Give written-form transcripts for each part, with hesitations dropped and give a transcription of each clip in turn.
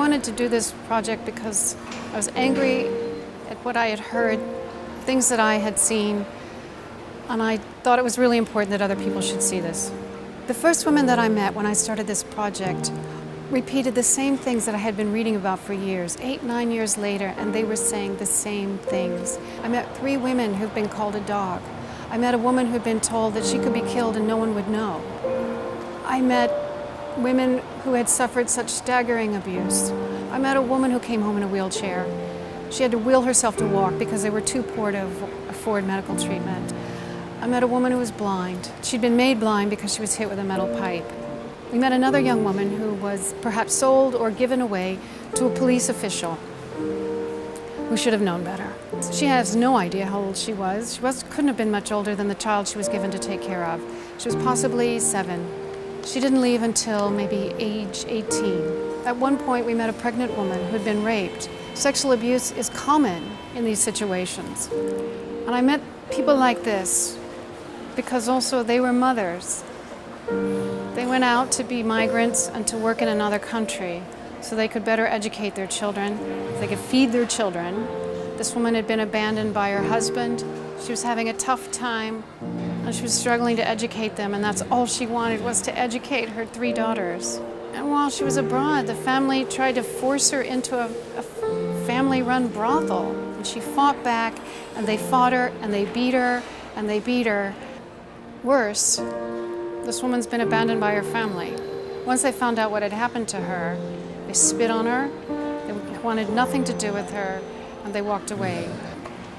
wanted to do this project because I was angry at what I had heard, things that I had seen, and I thought it was really important that other people should see this. The first women that I met when I started this project repeated the same things that I had been reading about for years, 8, 9 years later, and they were saying the same things. I met 3 women who've been called a dog. I met a woman who'd been told that she could be killed and no one would know. I met women who had suffered such staggering abuse. I met a woman who came home in a wheelchair. She had to wheel herself to walk because they were too poor to afford medical treatment. I met a woman who was blind. She'd been made blind because she was hit with a metal pipe. We met another young woman who was perhaps sold or given away to a police official who should have known better. She has no idea how old she was. Couldn't have been much older than the child she was given to take care of. She was possibly 7. She didn't leave until maybe age 18. At one point, we met a pregnant woman who'd been raped. Sexual abuse is common in these situations. And I met people like this because also they were mothers. They went out to be migrants and to work in another country so they could better educate their children, they could feed their children. This woman had been abandoned by her husband. She was having a tough time and she was struggling to educate them, and that's all she wanted was to educate her 3 daughters. And while she was abroad, the family tried to force her into a family-run brothel. And she fought back, and they fought her, and they beat her, and they beat her. Worse, this woman's been abandoned by her family. Once they found out what had happened to her, they spit on her, they wanted nothing to do with her, and they walked away.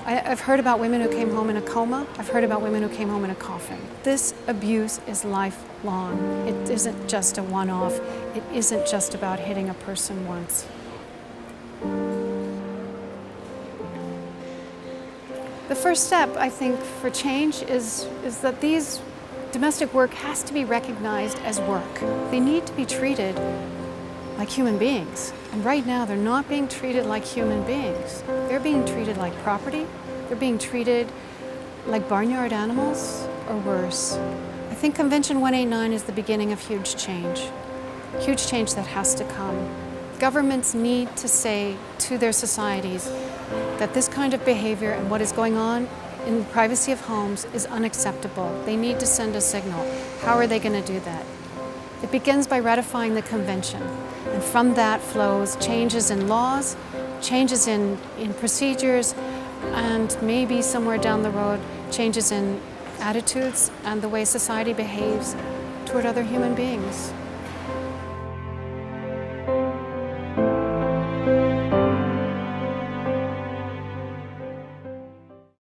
I've heard about women who came home in a coma. I've heard about women who came home in a coffin. This abuse is lifelong. It isn't just a one-off. It isn't just about hitting a person once. The first step, I think, for change is that these domestic work has to be recognized as work. They need to be treated like human beings. And right now, they're not being treated like human beings. They're being treated like property. They're being treated like barnyard animals, or worse. I think Convention 189 is the beginning of huge change that has to come. Governments need to say to their societies that this kind of behavior and what is going on in the privacy of homes is unacceptable. They need to send a signal. How are they going to do that? It begins by ratifying the convention, and from that flows changes in laws, changes in procedures, and maybe somewhere down the road, changes in attitudes and the way society behaves toward other human beings.